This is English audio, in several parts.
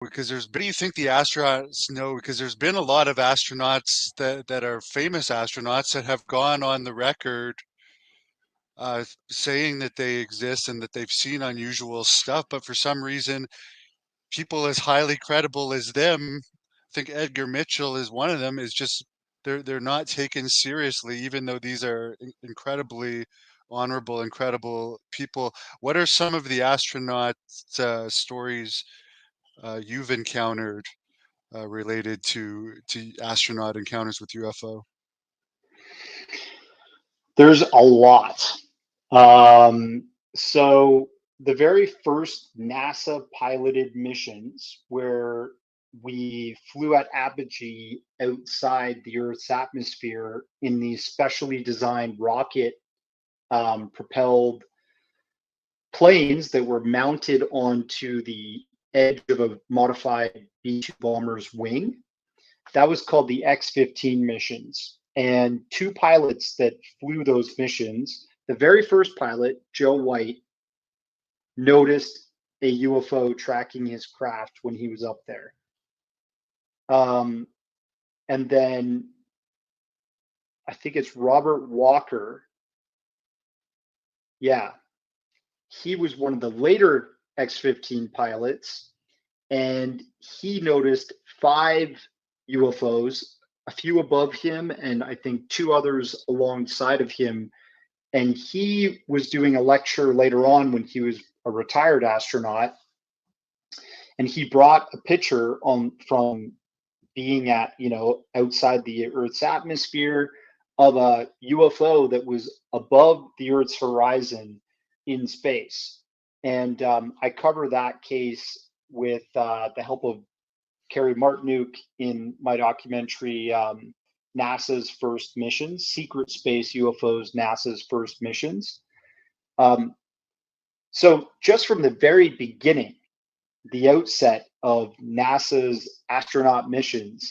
Because what do you think the astronauts know? Because there's been a lot of astronauts that are famous astronauts that have gone on the record saying that they exist and that they've seen unusual stuff, but for some reason, people as highly credible as them, I think Edgar Mitchell is one of them, is just they're not taken seriously, even though these are incredibly honorable, incredible people. What are some of the astronaut stories you've encountered related to astronaut encounters with UFO? There's a lot. So the very first NASA piloted missions where we flew at apogee outside the Earth's atmosphere in these specially designed rocket propelled planes that were mounted onto the edge of a modified B-2 bomber's wing. That was called the X-15 missions. And two pilots that flew those missions, the very first pilot, Joe White, noticed a UFO tracking his craft when he was up there. And then I think it's Robert Walker. Yeah, he was one of the later X-15 pilots, and he noticed 5 UFOs, a few above him, and I think 2 others alongside of him. And he was doing a lecture later on when he was a retired astronaut, and he brought a picture on from being at outside the Earth's atmosphere of a UFO that was above the Earth's horizon in space. And I cover that case with the help of Carrie Martinuk in my documentary, NASA's First Missions, Secret Space UFOs, NASA's First Missions. So just from the very beginning, the outset of NASA's astronaut missions,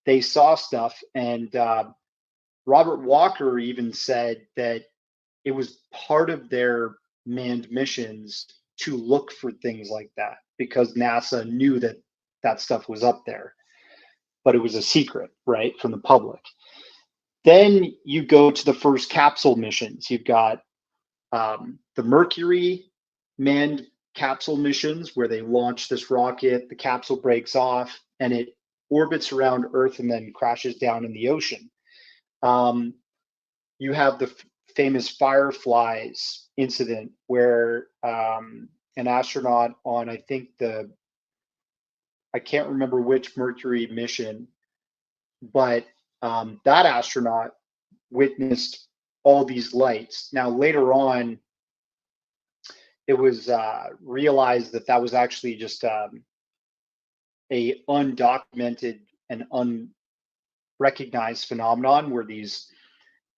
they saw stuff. And Robert Walker even said that it was part of their manned missions to look for things like that because NASA knew that that stuff was up there, but it was a secret, right, from the public. Then you go to the first capsule missions. You've got the Mercury manned capsule missions where they launch this rocket, the capsule breaks off, and it orbits around Earth and then crashes down in the ocean. You have the famous Fireflies incident where an astronaut on, I think I can't remember which Mercury mission, but that astronaut witnessed all these lights. Now, later on, it was realized that that was actually just a undocumented and unrecognized phenomenon where these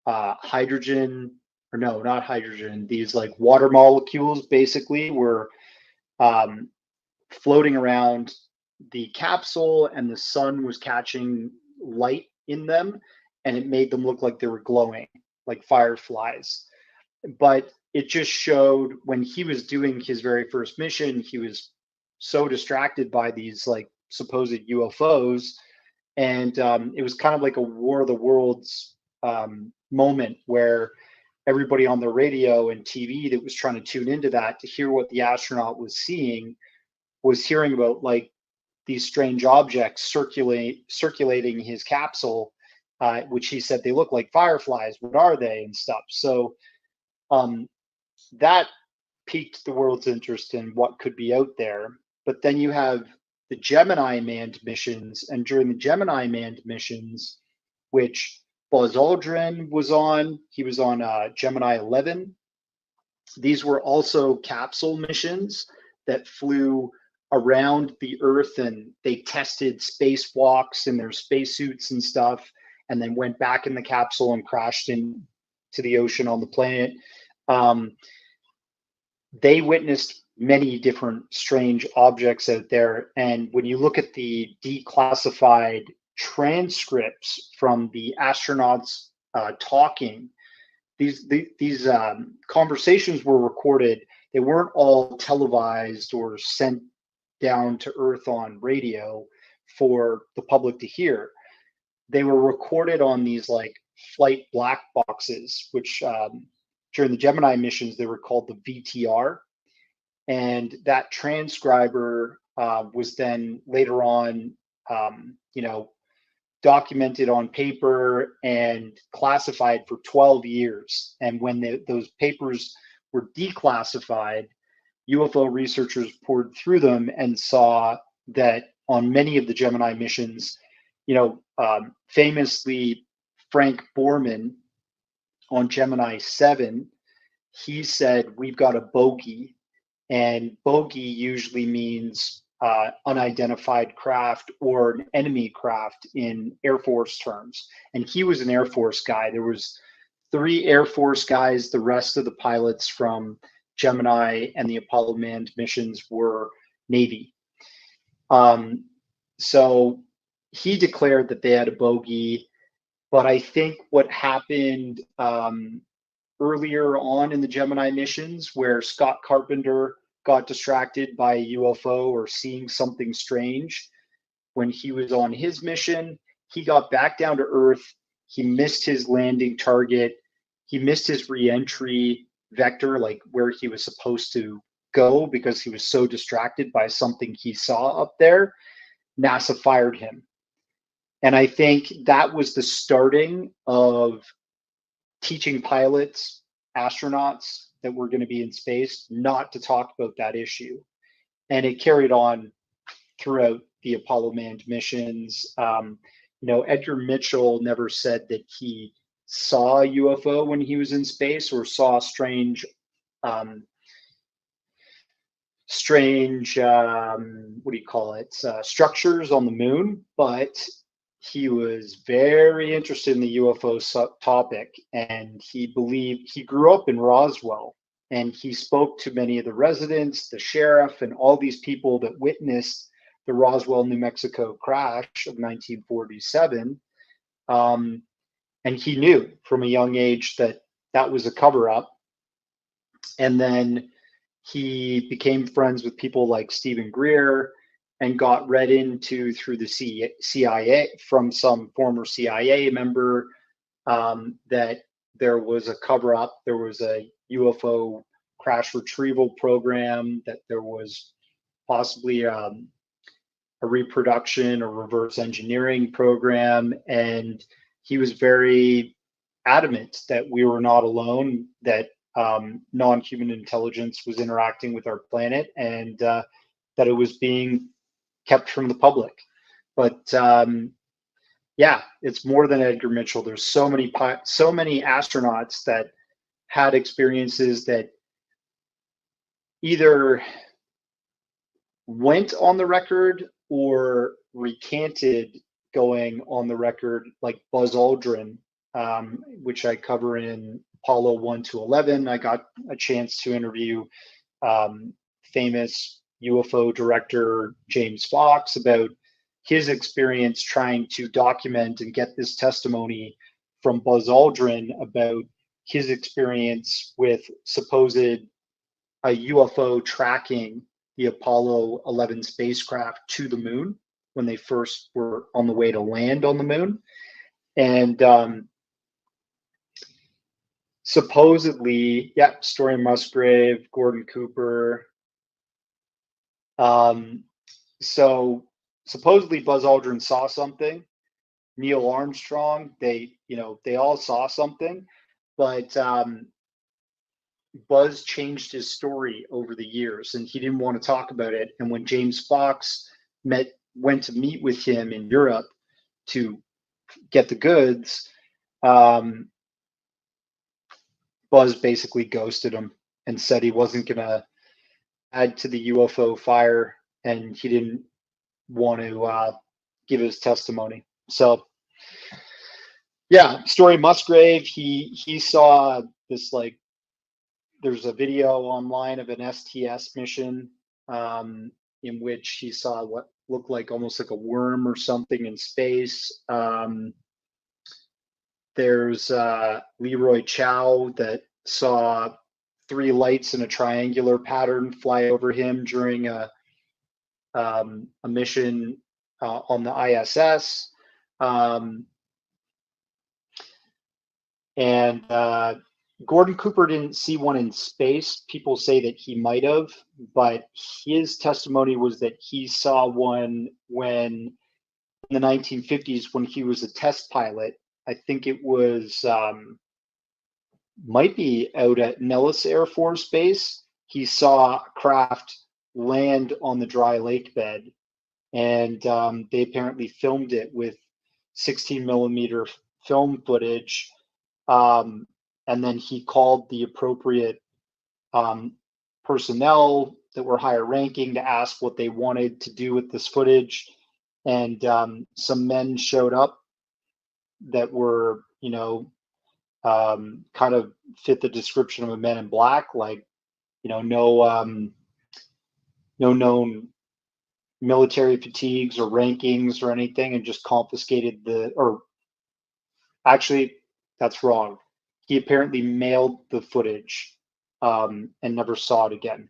hydrogen, or no, not hydrogen, these like water molecules basically were floating around the capsule, and the sun was catching light in them, and it made them look like they were glowing like fireflies. But it just showed when he was doing his very first mission, he was so distracted by these like supposed UFOs, and it was kind of like a War of the Worlds moment where everybody on the radio and TV that was trying to tune into that to hear what the astronaut was seeing was hearing about like these strange objects circulating his capsule, which he said they look like fireflies. What are they and stuff? So that piqued the world's interest in what could be out there. But then you have the Gemini manned missions, and during the Gemini manned missions, which Buzz Aldrin was on, he was on Gemini 11. These were also capsule missions that flew around the Earth, and they tested spacewalks in their spacesuits and stuff, and then went back in the capsule and crashed into the ocean on the planet. They witnessed many different strange objects out there. And when you look at the declassified transcripts from the astronauts talking, these conversations were recorded. They weren't all televised or sent down to earth on radio for the public to hear. They were recorded on these like flight black boxes, which during the Gemini missions they were called the VTR, and that transcriber was then later on, you know, documented on paper and classified for 12 years. And when those papers were declassified, UFO researchers poured through them and saw that on many of the Gemini missions, famously Frank Borman on Gemini 7, he said, "We've got a bogey." And bogey usually means unidentified craft or an enemy craft in Air Force terms. And he was an Air Force guy. There was 3 Air Force guys. The rest of the pilots from Gemini and the Apollo manned missions were Navy. So he declared that they had a bogey. But I think what happened earlier on in the Gemini missions, where Scott Carpenter got distracted by a UFO or seeing something strange when he was on his mission, he got back down to Earth. He missed his landing target. He missed his reentry vector, like where he was supposed to go, because he was so distracted by something he saw up there. NASA fired him. And I think that was the starting of teaching pilots, astronauts that were going to be in space, not to talk about that issue. And it carried on throughout the Apollo manned missions. Edgar Mitchell never said that he saw a UFO when he was in space or saw strange, what do you call it, structures on the moon, but he was very interested in the UFO topic, and he grew up in Roswell, and he spoke to many of the residents, the sheriff, and all these people that witnessed the Roswell, New Mexico crash of 1947. And he knew from a young age that that was a cover up. And then he became friends with people like Stephen Greer and got read into through the CIA from some former CIA member that there was a cover up. There was a UFO crash retrieval program, that there was possibly a reproduction or reverse engineering program. And he was very adamant that we were not alone, that non-human intelligence was interacting with our planet, and that it was being kept from the public. But yeah, it's more than Edgar Mitchell. There's so many astronauts that had experiences that either went on the record or recanted going on the record, like Buzz Aldrin, which I cover in Apollo 1 to 11. I got a chance to interview famous UFO director James Fox about his experience trying to document and get this testimony from Buzz Aldrin about his experience with supposed a UFO tracking the Apollo 11 spacecraft to the moon when they first were on the way to land on the moon. And supposedly, yeah, Story Musgrave, Gordon Cooper. So supposedly Buzz Aldrin saw something. Neil Armstrong, they all saw something, but Buzz changed his story over the years, and he didn't want to talk about it. And when James Fox went to meet with him in Europe to get the goods, Buzz basically ghosted him and said he wasn't going to add to the UFO fire, and he didn't want to give his testimony. So, yeah, Story Musgrave, he saw this, like, there's a video online of an STS mission in which he saw what looked like almost like a worm or something in space. There's Leroy Chow that saw 3 lights in a triangular pattern fly over him during a a mission on the ISS. Um, and Gordon Cooper didn't see one in space. People say that he might have, but his testimony was that he saw one when in the 1950s when he was a test pilot. I think it was might be out at Nellis Air Force Base. He saw a craft land on the dry lake bed, and they apparently filmed it with 16 millimeter film footage. And then he called the appropriate um, personnel that were higher ranking to ask what they wanted to do with this footage. And some men showed up that were, kind of fit the description of a Men in Black, like, no known military fatigues or rankings or anything, and just confiscated or actually, that's wrong. He apparently mailed the footage and never saw it again.